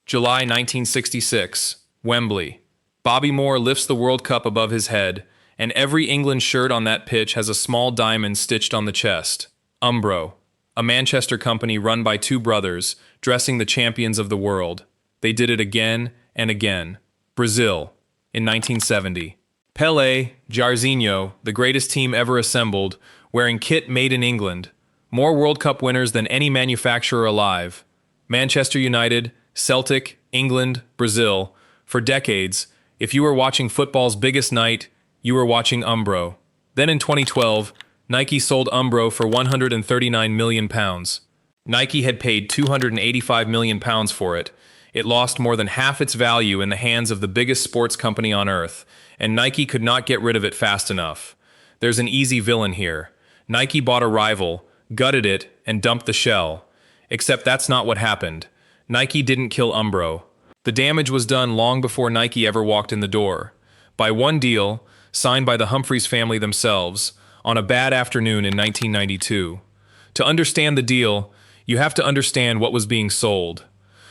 July 1966, Wembley. Bobby Moore lifts the World Cup above his head, and every England shirt on that pitch has a small diamond stitched on the chest. Umbro, a Manchester company run by two brothers, dressing the champions of the world. They did it again and again. Brazil, in 1970. Pelé, Jairzinho, the greatest team ever assembled, wearing kit made in England. More World Cup winners than any manufacturer alive. Manchester United, Celtic, England, Brazil. For decades, if you were watching football's biggest night, you were watching Umbro. Then in 2012, Nike sold Umbro for £139 million. Nike had paid £285 million for it. It lost more than half its value in the hands of the biggest sports company on earth, and Nike could not get rid of it fast enough. There's an easy villain here. Nike bought a rival, gutted it, and dumped the shell. Except that's not what happened. Nike didn't kill Umbro. The damage was done long before Nike ever walked in the door. By one deal, signed by the Humphreys family themselves, on a bad afternoon in 1992. To understand the deal, you have to understand what was being sold.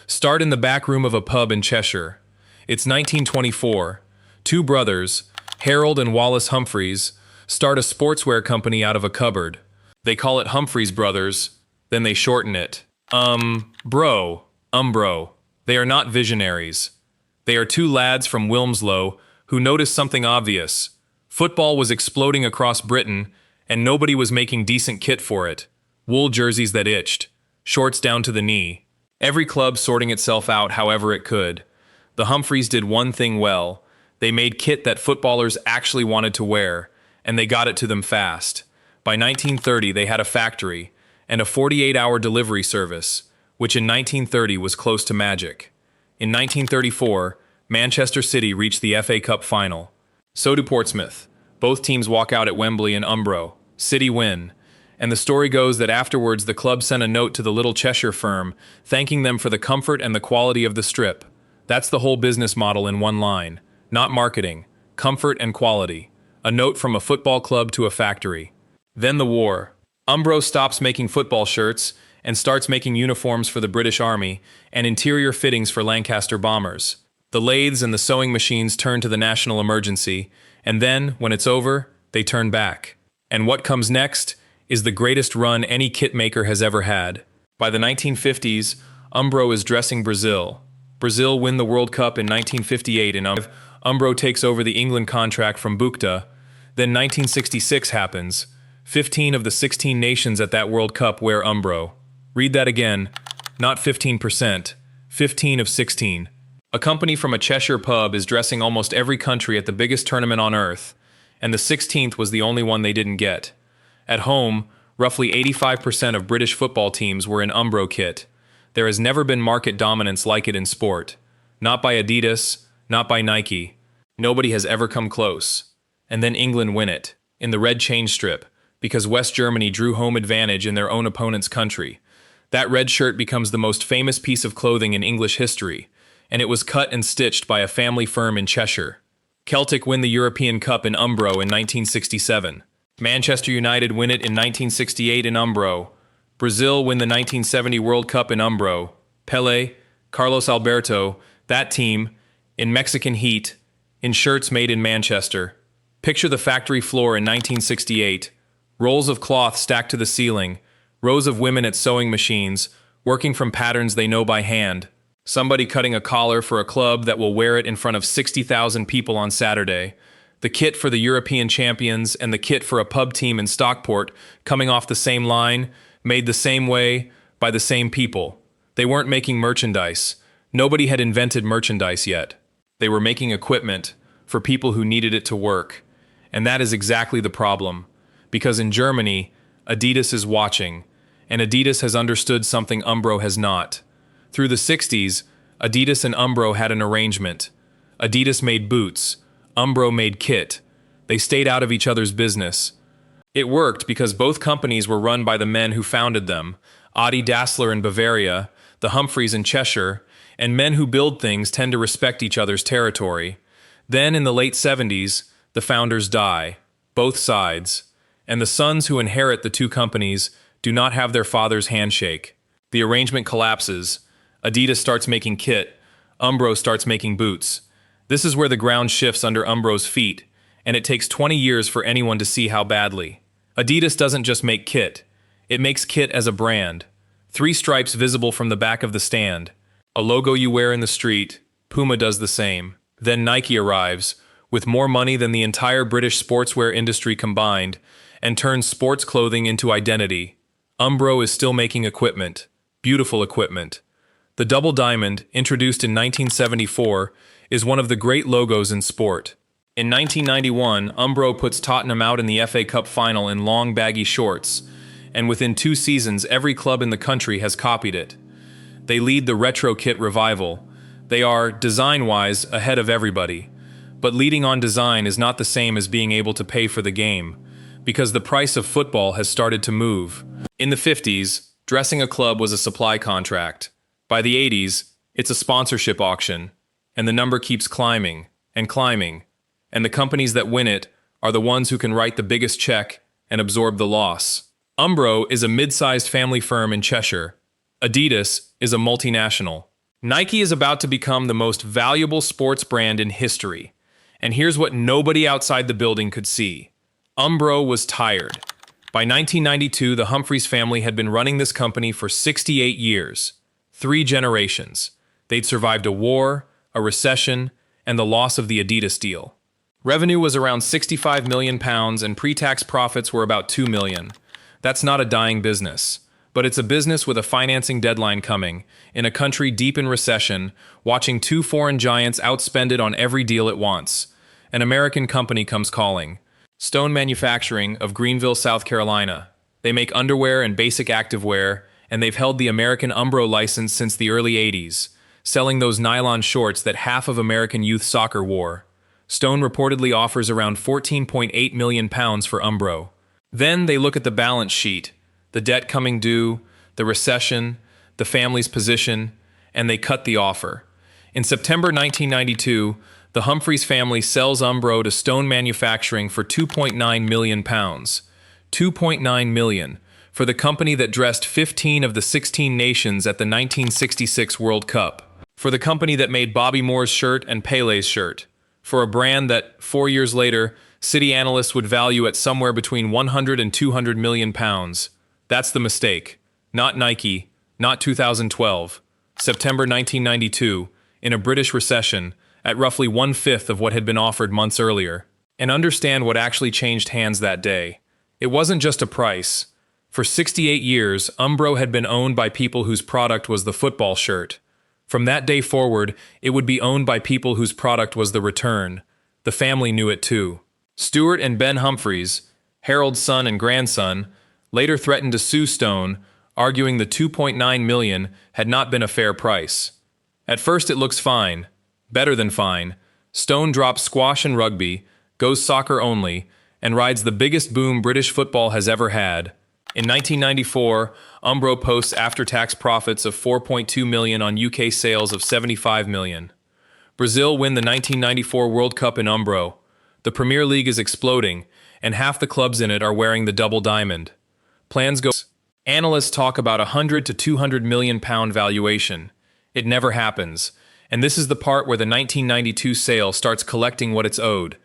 Start in the back room of a pub in Cheshire. It's 1924. Two brothers, Harold and Wallace Humphreys, start a sportswear company out of a cupboard. They call it Humphreys Brothers, then they shorten it. Umbro. They are not visionaries. They are two lads from Wilmslow who noticed something obvious. Football was exploding across Britain, and nobody was making decent kit for it. Wool jerseys that itched, shorts down to the knee. Every club sorting itself out however it could. The Humphreys did one thing well. They made kit that footballers actually wanted to wear, and they got it to them fast. By 1930, they had a factory and a 48-hour delivery service, which in 1930 was close to magic. In 1934, Manchester City reached the FA Cup final. So do Portsmouth. Both teams walk out at Wembley in Umbro. City win. And the story goes that afterwards the club sent a note to the little Cheshire firm, thanking them for the comfort and the quality of the strip. That's the whole business model in one line. Not marketing. Comfort and quality. A note from a football club to a factory. Then the war. Umbro stops making football shirts and starts making uniforms for the British Army and interior fittings for Lancaster bombers. The lathes and the sewing machines turn to the national emergency, and then, when it's over, they turn back. And what comes next is the greatest run any kit maker has ever had. By the 1950s, Umbro is dressing Brazil. Brazil win the World Cup in 1958 and Umbro takes over the England contract from Bukta. Then 1966 happens. 15 of the 16 nations at that World Cup wear Umbro. Read that again, not 15%, 15 of 16. A company from a Cheshire pub is dressing almost every country at the biggest tournament on earth, and the 16th was the only one they didn't get. At home, roughly 85% of British football teams were in Umbro kit. There has never been market dominance like it in sport. Not by Adidas, not by Nike. Nobody has ever come close. And then England win it, in the red change strip, because West Germany drew home advantage in their own opponent's country. That red shirt becomes the most famous piece of clothing in English history, and it was cut and stitched by a family firm in Cheshire. Celtic win the European Cup in Umbro in 1967. Manchester United win it in 1968 in Umbro. Brazil win the 1970 World Cup in Umbro. Pelé, Carlos Alberto, that team, in Mexican heat, in shirts made in Manchester. Picture the factory floor in 1968. Rolls of cloth stacked to the ceiling, rows of women at sewing machines, working from patterns they know by hand. Somebody cutting a collar for a club that will wear it in front of 60,000 people on Saturday. The kit for the European champions and the kit for a pub team in Stockport coming off the same line, made the same way, by the same people. They weren't making merchandise. Nobody had invented merchandise yet. They were making equipment for people who needed it to work. And that is exactly the problem. Because in Germany, Adidas is watching, and Adidas has understood something Umbro has not. Through the 60s, Adidas and Umbro had an arrangement. Adidas made boots, Umbro made kit. They stayed out of each other's business. It worked because both companies were run by the men who founded them, Adi Dassler in Bavaria, the Humphreys in Cheshire, and men who build things tend to respect each other's territory. Then in the late 70s, the founders die, both sides, and the sons who inherit the two companies do not have their father's handshake. The arrangement collapses. Adidas starts making kit, Umbro starts making boots. This is where the ground shifts under Umbro's feet, and it takes 20 years for anyone to see how badly. Adidas doesn't just make kit. It makes kit as a brand. 3 stripes visible from the back of the stand. A logo you wear in the street. Puma does the same. Then Nike arrives, with more money than the entire British sportswear industry combined, and turns sports clothing into identity. Umbro is still making equipment. Beautiful equipment. The double diamond, introduced in 1974, is one of the great logos in sport. In 1991, Umbro puts Tottenham out in the FA Cup final in long, baggy shorts, and within 2 seasons, every club in the country has copied it. They lead the retro kit revival. They are, design-wise, ahead of everybody. But leading on design is not the same as being able to pay for the game, because the price of football has started to move. In the 50s, dressing a club was a supply contract. By the 80s, it's a sponsorship auction, and the number keeps climbing and climbing, and the companies that win it are the ones who can write the biggest check and absorb the loss. Umbro is a mid-sized family firm in Cheshire. Adidas is a multinational. Nike is about to become the most valuable sports brand in history. And here's what nobody outside the building could see. Umbro was tired. By 1992, the Humphreys family had been running this company for 68 years. 3 generations. They'd survived a war, a recession, and the loss of the Adidas deal. Revenue was around £65 million and pre-tax profits were about $2 million. That's not a dying business. But it's a business with a financing deadline coming, in a country deep in recession, watching 2 foreign giants outspend it on every deal it wants. An American company comes calling. Stone Manufacturing of Greenville, South Carolina. They make underwear and basic activewear, and they've held the American Umbro license since the early 80s, selling those nylon shorts that half of American youth soccer wore. Stone reportedly offers around £14.8 million for Umbro. Then they look at the balance sheet, the debt coming due, the recession, the family's position, and they cut the offer. In September 1992, the Humphreys family sells Umbro to Stone Manufacturing for £2.9 million. £2.9 million for the company that dressed 15 of the 16 nations at the 1966 World Cup. For the company that made Bobby Moore's shirt and Pele's shirt. For a brand that, 4 years later, city analysts would value at somewhere between 100 and 200 million pounds. That's the mistake. Not Nike, not 2012. September 1992, in a British recession, at roughly 1/5 of what had been offered months earlier. And understand what actually changed hands that day. It wasn't just a price. For 68 years, Umbro had been owned by people whose product was the football shirt. From that day forward, it would be owned by people whose product was the return. The family knew it too. Stuart and Ben Humphreys, Harold's son and grandson, later threatened to sue Stone, arguing the $2.9 million had not been a fair price. At first it looks fine. Better than fine. Stone drops squash and rugby, goes soccer only, and rides the biggest boom British football has ever had. In 1994, Umbro posts after-tax profits of $4.2 million on UK sales of $75 million. Brazil win the 1994 World Cup in Umbro. The Premier League is exploding, and half the clubs in it are wearing the double diamond. Plans go. Analysts talk about £100 to £200 million valuation. It never happens. And this is the part where the 1992 sale starts collecting what it's owed.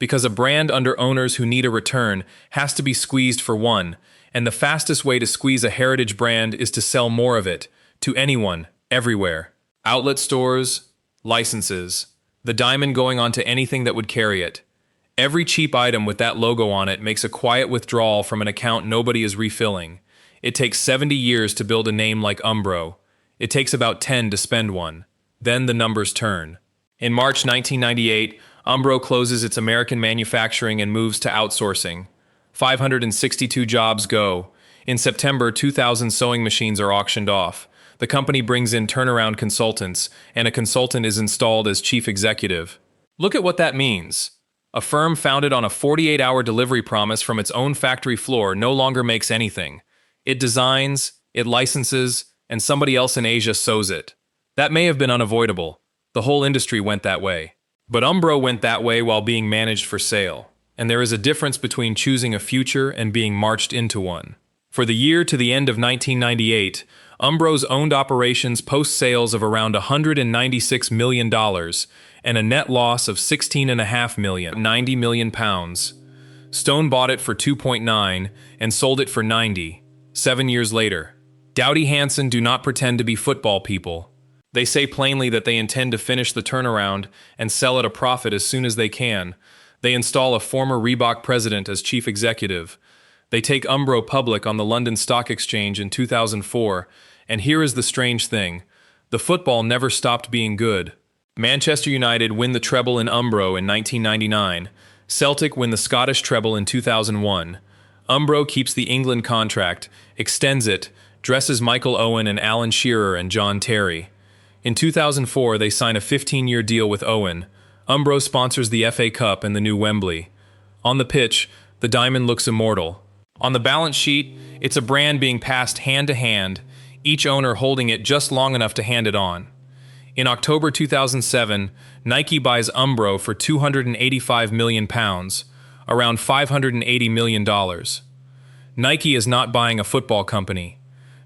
Because a brand under owners who need a return has to be squeezed for one, and the fastest way to squeeze a heritage brand is to sell more of it, to anyone, everywhere. Outlet stores, licenses, the diamond going onto anything that would carry it. Every cheap item with that logo on it makes a quiet withdrawal from an account nobody is refilling. It takes 70 years to build a name like Umbro. It takes about 10 to spend one. Then the numbers turn. In March 1998, Umbro closes its American manufacturing and moves to outsourcing. 562 jobs go. In September, 2,000 sewing machines are auctioned off. The company brings in turnaround consultants, and a consultant is installed as chief executive. Look at what that means. A firm founded on a 48-hour delivery promise from its own factory floor no longer makes anything. It designs, it licenses, and somebody else in Asia sews it. That may have been unavoidable. The whole industry went that way. But Umbro went that way while being managed for sale. And there is a difference between choosing a future and being marched into one. For the year to the end of 1998, Umbro's owned operations post sales of around $196 million and a net loss of £16.5 million, 90 million pounds. Stone bought it for 2.9 and sold it for 90, 7 years later. Doughty Hanson do not pretend to be football people. They say plainly that they intend to finish the turnaround and sell at a profit as soon as they can. They install a former Reebok president as chief executive. They take Umbro public on the London Stock Exchange in 2004, and here is the strange thing. The football never stopped being good. Manchester United win the treble in Umbro in 1999. Celtic win the Scottish treble in 2001. Umbro keeps the England contract, extends it, dresses Michael Owen and Alan Shearer and John Terry. In 2004, they sign a 15-year deal with Owen. Umbro sponsors the FA Cup and the new Wembley. On the pitch, the diamond looks immortal. On the balance sheet, it's a brand being passed hand to hand, each owner holding it just long enough to hand it on. In October 2007, Nike buys Umbro for £285 million, around $580 million. Nike is not buying a football company.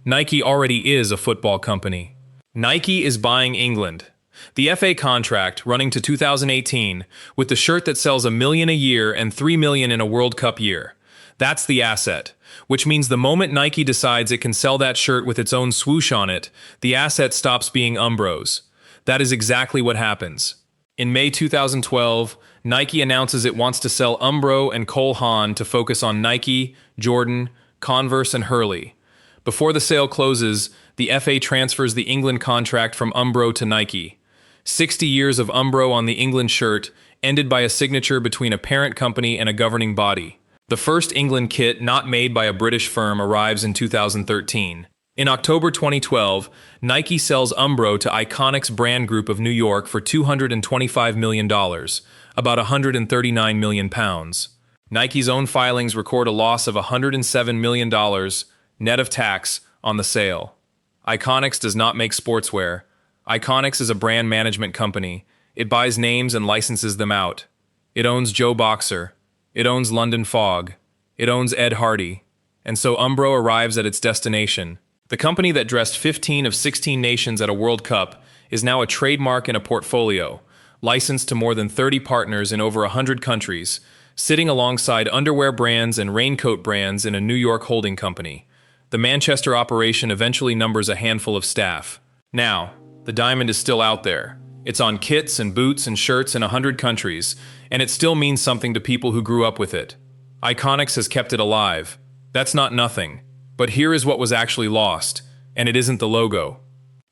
Nike already is a football company. Nike is buying England. The FA contract, running to 2018, with the shirt that sells $1 million a year and $3 million in a World Cup year. That's the asset, which means the moment Nike decides it can sell that shirt with its own swoosh on it, the asset stops being Umbro's. That is exactly what happens. In May 2012, Nike announces it wants to sell Umbro and Cole Haan to focus on Nike, Jordan, Converse, and Hurley. Before the sale closes, the FA transfers the England contract from Umbro to Nike. 60 years of Umbro on the England shirt ended by a signature between a parent company and a governing body. The first England kit not made by a British firm arrives in 2013. In October 2012, Nike sells Umbro to Iconics brand group of New York for $225 million, about £139 million. Nike's own filings record a loss of $107 million, net of tax, on the sale. Iconics does not make sportswear. Iconics is a brand management company. It buys names and licenses them out. It owns Joe Boxer. It owns London Fog. It owns Ed Hardy. And so Umbro arrives at its destination. The company that dressed 15 of 16 nations at a World Cup is now a trademark and a portfolio, licensed to more than 30 partners in over 100 countries, sitting alongside underwear brands and raincoat brands in a New York holding company. The Manchester operation eventually numbers a handful of staff. Now, the diamond is still out there. It's on kits and boots and shirts in 100 countries, and it still means something to people who grew up with it. Iconics has kept it alive. That's not nothing. But here is what was actually lost, and it isn't the logo.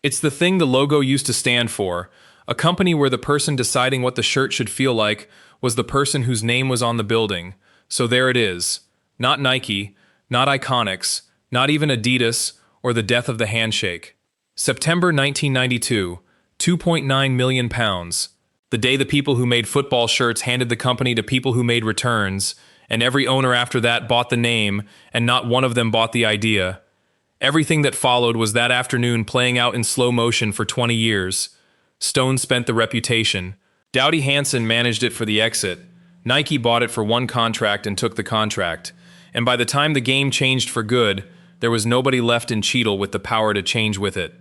It's the thing the logo used to stand for, a company where the person deciding what the shirt should feel like was the person whose name was on the building. So there it is. Not Nike, not Iconics, not even Adidas, or the death of the handshake. September 1992, £2.9 million. The day the people who made football shirts handed the company to people who made returns, and every owner after that bought the name, and not one of them bought the idea. Everything that followed was that afternoon playing out in slow motion for 20 years. Stone spent the reputation. Doughty Hanson managed it for the exit. Nike bought it for one contract and took the contract. And by the time the game changed for good, there was nobody left in Cheadle with the power to change with it.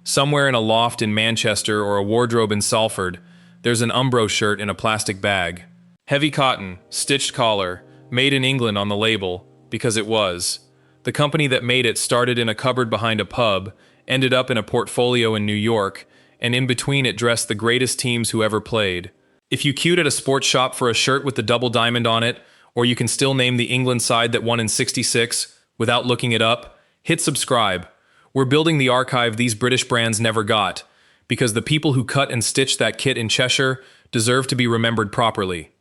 Somewhere in a loft in Manchester or a wardrobe in Salford, there's an Umbro shirt in a plastic bag. Heavy cotton, stitched collar, made in England on the label, because it was. The company that made it started in a cupboard behind a pub, ended up in a portfolio in New York, and in between it dressed the greatest teams who ever played. If you queued at a sports shop for a shirt with the double diamond on it, or you can still name the England side that won in '66 without looking it up, hit subscribe. We're building the archive these British brands never got, because the people who cut and stitched that kit in Cheshire deserve to be remembered properly.